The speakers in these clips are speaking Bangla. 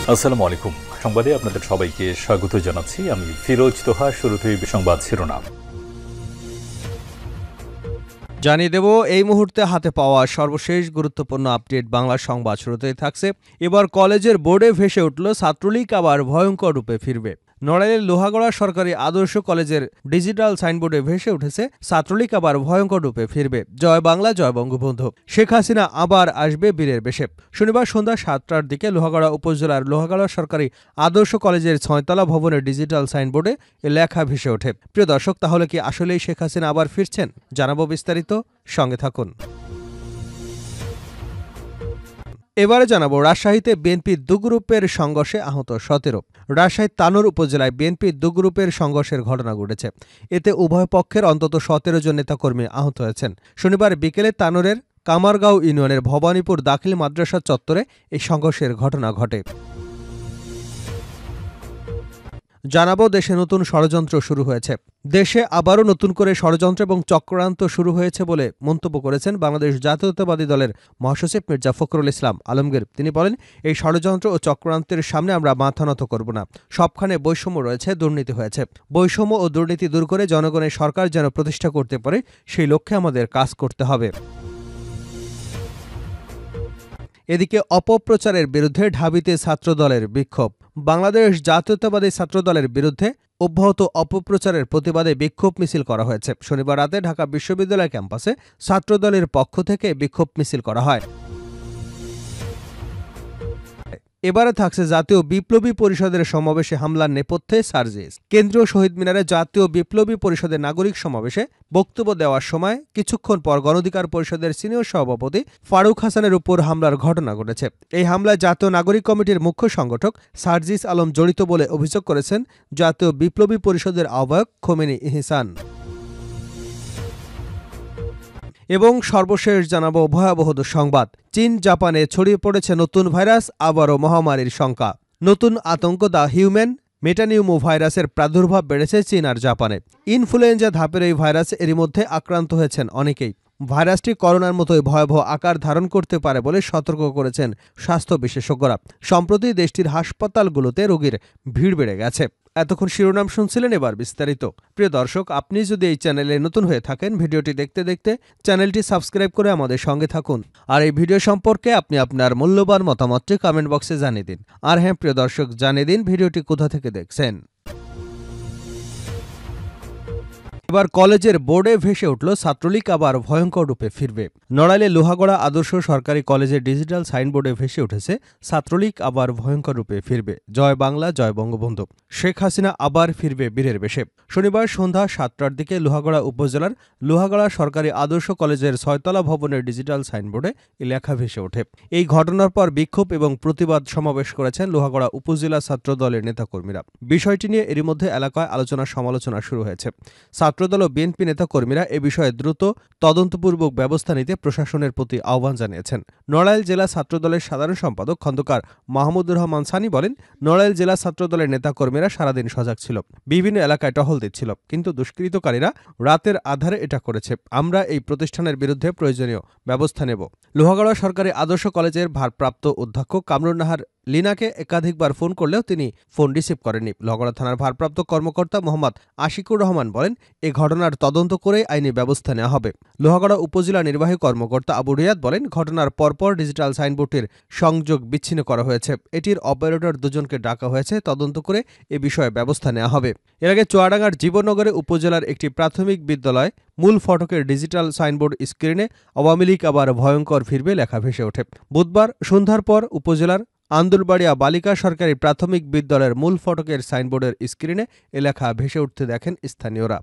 আসসালামু আলাইকুম। সংবাদে আপনাদের সবাইকে স্বাগত জানাচ্ছি। আমি ফিরোজ তোহা। শুরুতেই সংবাদ শিরোনাম জানিয়ে দেব এই মুহূর্তে হাতে পাওয়া সর্বশেষ গুরুত্বপূর্ণ আপডেট বাংলা সংবাদ। শুরুতেই থাকছে, এবার কলেজের বোর্ডে ভেসে উঠল ছাত্রলীগ আবার ভয়ঙ্কর রূপে ফিরবে। নড়াইলের লোহাগড়া সরকারি আদর্শ কলেজের ডিজিটাল সাইনবোর্ডে ভেসে উঠেছে ছাত্রলীগ আবার ভয়ঙ্কর রূপে ফিরবে। জয় বাংলা, জয় বঙ্গবন্ধু। শেখ হাসিনা আবার আসবে বীরের বেশে। শনিবার সন্ধ্যা ৭টার দিকে লোহাগড়া উপজেলার লোহাগড়া সরকারি আদর্শ কলেজের ৬তলা ভবনের ডিজিটাল সাইনবোর্ডে এ লেখা ভেসে ওঠে। প্রিয় দর্শক, তাহলে কি আসলেই শেখ হাসিনা আবার ফিরছেন? জানাবো বিস্তারিত, সঙ্গে থাকুন। এবারে জানাবো, রাজশাহীতে বিএনপি দু গ্রুপের সংঘর্ষে আহত ১৭। রাজশাহীর তানোর উপজেলায় বিএনপি দু গ্রুপের সংঘর্ষের ঘটনা ঘটেছে। এতে উভয় পক্ষের অন্তত ১৭ জন নেতাকর্মী আহত হয়েছেন। শনিবার বিকেলে তানোরের কামারগাঁও ইউনিয়নের ভবানীপুর দাখিল মাদ্রাসা চত্বরে এই সংঘর্ষের ঘটনা ঘটে। জানাবো, দেশে নতুন ষড়যন্ত্র শুরু হয়েছে। দেশে আবারও নতুন করে ষড়যন্ত্র এবং চক্রান্ত শুরু হয়েছে বলে মন্তব্য করেছেন বাংলাদেশ জাতীয়তাবাদী দলের মহাসচিব মির্জা ফখরুল ইসলাম আলমগীর। তিনি বলেন, এই ষড়যন্ত্র ও চক্রান্তের সামনে আমরা মাথা নত করব না। সবখানে বৈষম্য রয়েছে, দুর্নীতি হয়েছে। বৈষম্য ও দুর্নীতি দূর করে জনগণের সরকার যেন প্রতিষ্ঠা করতে পারে, সেই লক্ষ্যে আমাদের কাজ করতে হবে। এদিকে অপপ্রচারের বিরুদ্ধে ঢাবিতে ছাত্রদলের বিক্ষোভ। বাংলাদেশ জাতীয়তাবাদী ছাত্রদলের বিরুদ্ধে অব্যাহত অপপ্রচারের প্রতিবাদে বিক্ষোভ মিছিল করা হয়েছে। শনিবার রাতে ঢাকা বিশ্ববিদ্যালয় ক্যাম্পাসে ছাত্রদলের পক্ষ থেকে বিক্ষোভ মিছিল করা হয়। এবারে থাকছে, জাতীয় বিপ্লবী পরিষদের সমাবেশে হামলার নেপথ্যে সার্জিস। কেন্দ্রীয় শহীদ মিনারে জাতীয় বিপ্লবী পরিষদের নাগরিক সমাবেশে বক্তব্য দেওয়ার সময় কিছুক্ষণ পর গণঅধিকার পরিষদের সিনিয়র সভাপতি ফারুক হাসানের উপর হামলার ঘটনা ঘটেছে। এই হামলায় জাতীয় নাগরিক কমিটির মুখ্য সংগঠক সার্জিস আলম জড়িত বলে অভিযোগ করেছেন জাতীয় বিপ্লবী পরিষদের আহ্বায়ক খোমেনি ইহসান। এবং সর্বশেষ জানাবো ভয়াবহ সংবাদ। চীন জাপানে ছড়িয়ে পড়েছে নতুন ভাইরাস, আবারও মহামারীর শঙ্কা। নতুন আতঙ্ক, দ্য হিউম্যান মেটানিউমো ভাইরাসের প্রাদুর্ভাব বেড়েছে চীন আর জাপানে। ইনফ্লুয়েঞ্জা ধাপের এই ভাইরাস এরই মধ্যে আক্রান্ত হয়েছেন অনেকেই। ভাইরাসটি করোনার মতোই ভয়াবহ আকার ধারণ করতে পারে বলে সতর্ক করেছেন স্বাস্থ্য বিশেষজ্ঞরা। সম্প্রতি দেশটির হাসপাতালগুলোতে রোগীর ভিড় বেড়ে গেছে। এতক্ষণ শিরোনাম শুনছিলেন, এবার বিস্তারিত। প্রিয় দর্শক, আপনি যদি এই চ্যানেলে নতুন হয়ে থাকেন, ভিডিওটি দেখতে দেখতে চ্যানেলটি সাবস্ক্রাইব করে আমাদের সঙ্গে থাকুন। আর এই ভিডিও সম্পর্কে আপনি আপনার মূল্যবান মতামতটি কমেন্ট বক্সে জানিয়ে দিন। আর হ্যাঁ প্রিয় দর্শক, জানিয়ে দিন ভিডিওটি কোথা থেকে দেখছেন। এবার কলেজের বোর্ডে ভেসে উঠল ছাত্রলীগ আবার ভয়ঙ্কর রূপে ফিরবে। নড়াইলে লোহাগড়া আদর্শ সরকারি কলেজের ডিজিটাল সাইনবোর্ডে ভেসে উঠেছে ছাত্রলীগ আবার ভয়ঙ্কর রূপে ফিরবে। জয় বাংলা, জয় বঙ্গবন্ধু। শেখ হাসিনা আবার ফিরবে বীরের বেশে। শনিবার সন্ধ্যা ৭টার দিকে লোহাগড়া উপজেলার লোহাগড়া সরকারি আদর্শ কলেজের ৬তলা ভবনের ডিজিটাল সাইনবোর্ডে এই লেখা ভেসে ওঠে। এই ঘটনার পর বিক্ষোভ এবং প্রতিবাদ সমাবেশ করেছেন লোহাগড়া উপজেলা ছাত্র দলের নেতাকর্মীরা। বিষয়টি নিয়ে এরই মধ্যে এলাকায় আলোচনা সমালোচনা শুরু হয়েছে। ছাত্রদল ও বিএনপি নেতাকর্মীরা এ বিষয়ে দ্রুত তদন্তপূর্বক ব্যবস্থা নিতে প্রশাসনের প্রতি আহ্বান জানিয়েছেন। নড়াইল জেলা ছাত্রদলের সাধারণ সম্পাদক খন্দকার মাহমুদুর রহমান সানি বলেন, নড়াইল জেলা ছাত্রদলের নেতাকর্মীরা সারাদিন সজাগ ছিল, বিভিন্ন এলাকায় টহল দিচ্ছিল, কিন্তু দুষ্কৃতকারীরা রাতের আধারে এটা করেছে। আমরা এই প্রতিষ্ঠানের বিরুদ্ধে প্রয়োজনীয় ব্যবস্থা নেব। লোহাগড়া সরকারি আদর্শ কলেজের ভারপ্রাপ্ত অধ্যক্ষ কামরুন নাহার লিনাকে একাধিকবার ফোন করলেও তিনি ফোন রিসিভ করেননি। লোহাগড়া থানার ভারপ্রাপ্ত কর্মকর্তা মোহাম্মদ আশিকুর রহমান বলেন, এই ঘটনার তদন্ত করে আইনি ব্যবস্থা নেওয়া হবে। লোহাগড়া উপজেলা নির্বাহী কর্মকর্তা আবু রিয়াদ বলেন, ঘটনার পরপর ডিজিটাল সাইনবোর্ডটির সংযোগ বিচ্ছিন্ন করা হয়েছে। এটির অপারেটর দুজনকে ডাকা হয়েছে, তদন্ত করে এ বিষয়ে ব্যবস্থা নেওয়া হবে। এর আগে চুয়াডাঙ্গার জীবননগরে উপজেলার একটি প্রাথমিক বিদ্যালয় মূল ফটকের ডিজিটাল সাইনবোর্ড স্ক্রিনে আওয়ামী লীগ আবার ভয়ঙ্কর ফিরবে লেখা ভেসে ওঠে। বুধবার সন্ধ্যার পর উপজেলার আন্দুলবাড়িয়া বালিকা সরকারি প্রাথমিক বিদ্যালয়ের মূল ফটকের সাইনবোর্ডের স্ক্রিনে এ লেখা ভেসে উঠতে দেখেন স্থানীয়রা।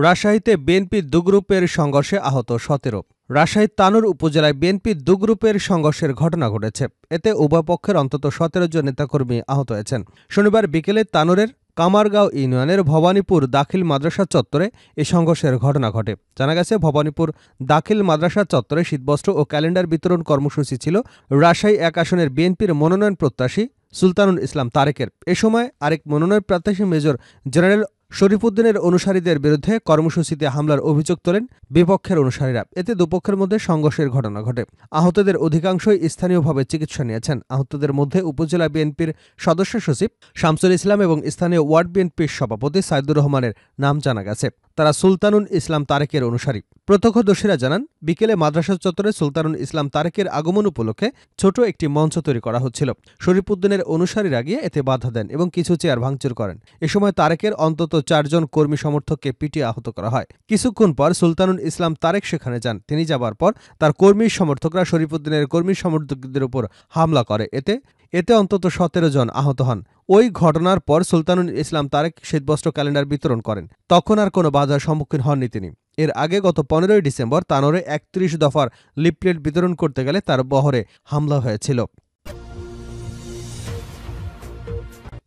রাজশাহীতে বিএনপি দু গ্রুপের সংঘর্ষে আহত ১৭। রাজশাহীর তানোর উপজেলায় বিএনপি দু গ্রুপের সংঘর্ষের ঘটনা ঘটেছে। এতে উভয় পক্ষের অন্তত ১৭ জন নেতাকর্মী আহত হয়েছেন। শনিবার বিকেলে তানোরের কামারগাঁও ইউনিয়নের ভবানীপুর দাখিল মাদ্রাসা চত্বরে এই সংঘর্ষের ঘটনা ঘটে। জানা গেছে, ভবানীপুর দাখিল মাদ্রাসা চত্বরে শীতবস্ত্র ও ক্যালেন্ডার বিতরণ কর্মসূচি ছিল রাজশাহী ১ আসনের বিএনপির মনোনয়ন প্রত্যাশী সুলতানুল ইসলাম তারেকের। এ সময় আরেক মনোনয়ন প্রত্যাশী মেজর জেনারেল শরীফুদ্দিনের অনুসারীদের বিরুদ্ধে কর্মসূচিতে হামলার অভিযোগ তোলেন বিপক্ষের অনুসারীরা। এতে দুপক্ষের মধ্যে সংঘর্ষের ঘটনা ঘটে। আহতদের অধিকাংশই স্থানীয়ভাবে চিকিৎসা নিয়েছেন। আহতদের মধ্যে উপজেলা বিএনপির সদস্য সচিব শামসুল ইসলাম এবং স্থানীয় ওয়ার্ড বিএনপির সভাপতি সাইদুর রহমানের নাম জানা গেছে। তারা সুলতানুল ইসলাম তারেকের অনুসারী। প্রত্যক্ষদর্শীরা জানান, বিকেলে মাদ্রাসা চত্বরে সুলতানুল ইসলাম তারেকের আগমন উপলক্ষে ছোট একটি মঞ্চ তৈরি করা হচ্ছিল। শরীফুদ্দিনের অনুসারীরা গিয়ে এতে বাধা দেন এবং কিছু চেয়ার ভাঙচুর করেন। এ সময় তারেকের অন্তত 4 জন কর্মী সমর্থককে পিটিয়ে আহত করা হয়। কিছুক্ষণ পর সুলতানুল ইসলাম তারেক সেখানে যান। তিনি যাবার পর তার কর্মী সমর্থকরা শরীফুদ্দিনের কর্মী সমর্থকদের উপর হামলা করে। এতে অন্তত 17 জন আহত হন। ওই ঘটনার পর সুলতানুল ইসলাম তারেক শীতবস্ত্র ক্যালেন্ডার বিতরণ করেন। তখন আর কোনো বাধার সম্মুখীন হননি তিনি। এর আগে গত 15ই ডিসেম্বর তানোরে 31 দফার লিফলেট বিতরণ করতে গেলে তার বহরে হামলা হয়েছিল।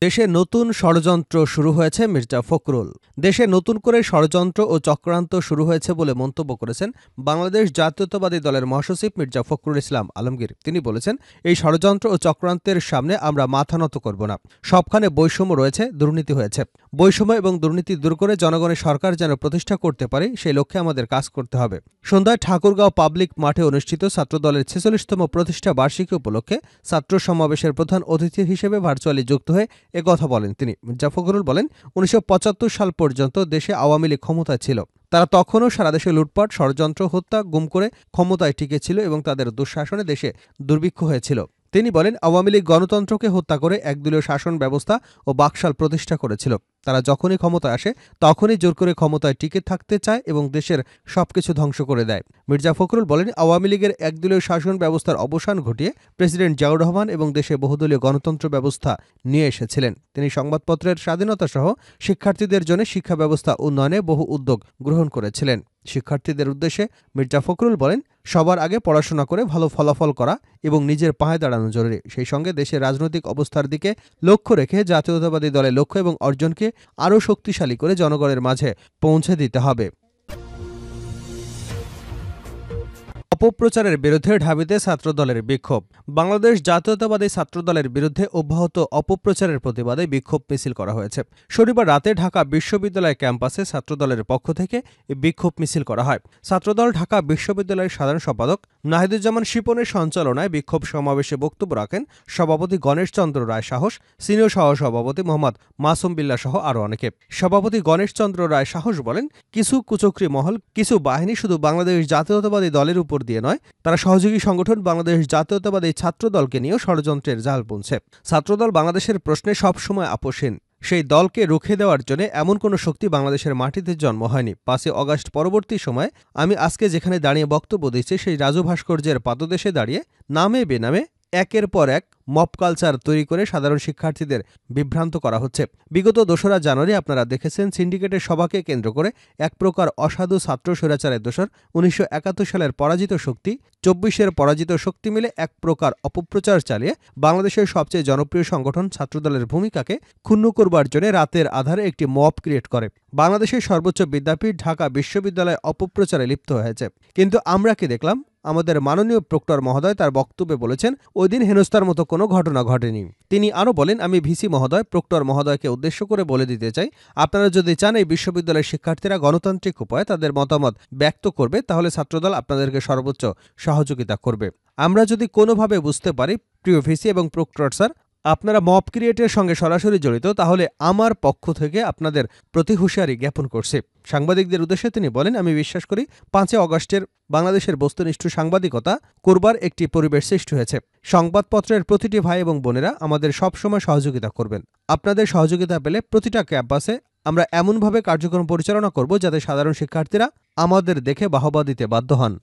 দেশে নতুন ষড়যন্ত্র শুরু হয়েছে মির্জা ফখরুল। দেশে নতুন করে ষড়যন্ত্র ও চক্রান্ত শুরু হয়েছে বলে মন্তব্য করেছেন বাংলাদেশ জাতীয়তাবাদী দলের মহাসচিব মির্জা ফখরুল ইসলাম আলমগীর। তিনি বলেছেন, এই ষড়যন্ত্র ও চক্রান্তের সামনে আমরা মাথা নত করব না। সবখানে বৈষম্য রয়েছে, দুর্নীতি হয়েছে। বৈষম্য এবং দুর্নীতি দূর করে জনগণের সরকার যেন প্রতিষ্ঠা করতে পারে, সেই লক্ষ্যে আমাদের কাজ করতে হবে। সন্ধ্যায় ঠাকুরগাঁও পাবলিক মাঠে অনুষ্ঠিত ছাত্রদলের 46তম প্রতিষ্ঠা বার্ষিকী উপলক্ষে ছাত্র সমাবেশের প্রধান অতিথি হিসেবে ভার্চুয়ালি যুক্ত হয়ে একথা বলেন তিনি। মির্জা ফখরুল বলেন, 1975 সাল পর্যন্ত দেশে আওয়ামী লীগ ক্ষমতায় ছিল। তারা তখনও সারা দেশে লুটপাট, ষড়যন্ত্র, হত্যা, গুম করে ক্ষমতায় টিকেছিল এবং তাদের দুঃশাসনে দেশে দুর্ভিক্ষ হয়েছিল। তিনি বলেন, আওয়ামী লীগ গণতন্ত্রকে হত্যা করে একদলীয় শাসন ব্যবস্থা ও বাকশাল প্রতিষ্ঠা করেছিল। তারা যখনই ক্ষমতায় আসে তখনই জোর করে ক্ষমতায় টিকে থাকতে চায় এবং দেশের সবকিছু ধ্বংস করে দেয়। মির্জা ফখরুল বলেন, আওয়ামী লীগের একদলীয় শাসন ব্যবস্থার অবসান ঘটিয়ে প্রেসিডেন্ট জিয়াউর রহমান এবং দেশে বহুদলীয় গণতন্ত্র ব্যবস্থা নিয়ে এসেছিলেন। তিনি সংবাদপত্রের স্বাধীনতা সহ শিক্ষার্থীদের জন্য শিক্ষা ব্যবস্থা উন্নয়নে বহু উদ্যোগ গ্রহণ করেছিলেন। শিক্ষার্থীদের উদ্দেশ্যে মির্জা ফখরুল বলেন, সবার আগে পড়াশোনা করে ভালো ফলাফল করা এবং নিজের পায়ে দাঁড়ানো জরুরি। সেই সঙ্গে দেশের রাজনৈতিক অবস্থার দিকে লক্ষ্য রেখে জাতীয়তাবাদী দলের লক্ষ্য এবং অর্জনকে আরও শক্তিশালী করে জনগণের মাঝে পৌঁছে দিতে হবে। অপপ্রচারের বিরুদ্ধে ঢাবিতে ছাত্রদলের বিক্ষোভ। বাংলাদেশ জাতীয়তাবাদী ছাত্রদলের বিরুদ্ধে অব্যাহত অপপ্রচারের প্রতিবাদে বিক্ষোভ মিছিল করা হয়েছে। শনিবার রাতে ঢাকা বিশ্ববিদ্যালয় ক্যাম্পাসে ছাত্রদলের পক্ষ থেকে বিক্ষোভ মিছিল করা হয়। ছাত্রদল ঢাকা বিশ্ববিদ্যালয়ের সাধারণ সম্পাদক নাহিদুজ্জামান শিপনের সঞ্চালনায় বিক্ষোভ সমাবেশে বক্তব্য রাখেন সভাপতি গণেশ চন্দ্র রায় সাহস, সিনিয়র সহসভাপতি মোহাম্মদ মাসুম বিল্লাহ সহ আরও অনেকে। সভাপতি গণেশ চন্দ্র রায় সাহস বলেন, কিছু কুচক্রী মহল, কিছু বাহিনী শুধু বাংলাদেশ জাতীয়তাবাদী দলের উপর দিয়ে নয়, তারা সহযোগী সংগঠন বাংলাদেশ জাতীয়তাবাদী ছাত্রদলকে নিয়েও ষড়যন্ত্রের জাল বুনছে। ছাত্রদল বাংলাদেশের প্রশ্নে সবসময় আপোষহীন। সেই দলকে রুখে দেওয়ার জন্য এমন কোনো শক্তি বাংলাদেশের মাটিতে জন্ম হয়নি। 5 আগস্ট পরবর্তী সময়ে আমি আজকে যেখানে দাঁড়িয়ে বক্তব্য দিচ্ছি, সেই রাজু ভাস্কর্যের পাদদেশে দাঁড়িয়ে নামে বেনামে একের পর এক মব কালচার তৈরি করে সাধারণ শিক্ষার্থীদের বিভ্রান্ত করা হচ্ছে। বিগত 2রা জানুয়ারি আপনারা দেখেছেন সিন্ডিকেটের সভাকে কেন্দ্র করে এক প্রকার অসাধু ছাত্র স্বৈরাচারের দোসর 1971 সালের পরাজিত শক্তি, 24-এর পরাজিত শক্তি মিলে এক প্রকার অপপ্রচার চালিয়ে বাংলাদেশের সবচেয়ে জনপ্রিয় সংগঠন ছাত্রদলের ভূমিকাকে ক্ষুণ্ণ করবার জন্য রাতের আধারে একটি মব ক্রিয়েট করে। বাংলাদেশের সর্বোচ্চ বিদ্যাপীঠ ঢাকা বিশ্ববিদ্যালয় অপপ্রচারে লিপ্ত হয়েছে। কিন্তু আমরা কি দেখলাম? আমাদের মাননীয় প্রক্টর মহোদয় তার বক্তব্যে বলেছেন, ওই দিন হেনস্থার মতো কোনো ঘটনা ঘটেনি। তিনি আরও বলেন, আমি ভিসি মহোদয়, প্রক্টর মহোদয়কে উদ্দেশ্য করে বলে দিতে চাই, আপনারা যদি চান এই বিশ্ববিদ্যালয়ের শিক্ষার্থীরা গণতান্ত্রিক উপায়ে তাদের মতামত ব্যক্ত করবে, তাহলে ছাত্রদল আপনাদেরকে সর্বোচ্চ সহযোগিতা করবে। আমরা যদি কোনোভাবে বুঝতে পারি, প্রিয় ভিসি এবং প্রক্টর স্যার, আপনারা মব ক্রিয়েটের সঙ্গে সরাসরি জড়িত, তাহলে আমার পক্ষ থেকে আপনাদের প্রতি হুঁশিয়ারি জ্ঞাপন করছে। সাংবাদিকদের উদ্দেশ্যে তিনি বলেন, আমি বিশ্বাস করি 5 আগস্টের বাংলাদেশের বস্তুনিষ্ঠ সাংবাদিকতা করবার একটি পরিবেশ সৃষ্টি হয়েছে। সংবাদপত্রের প্রতিটি ভাই এবং বোনেরা আমাদের সবসময় সহযোগিতা করবেন। আপনাদের সহযোগিতা পেলে প্রতিটা ক্যাম্পাসে আমরা এমনভাবে কার্যক্রম পরিচালনা করব যাতে সাধারণ শিক্ষার্থীরা আমাদের দেখে বাহবা দিতে বাধ্য হন।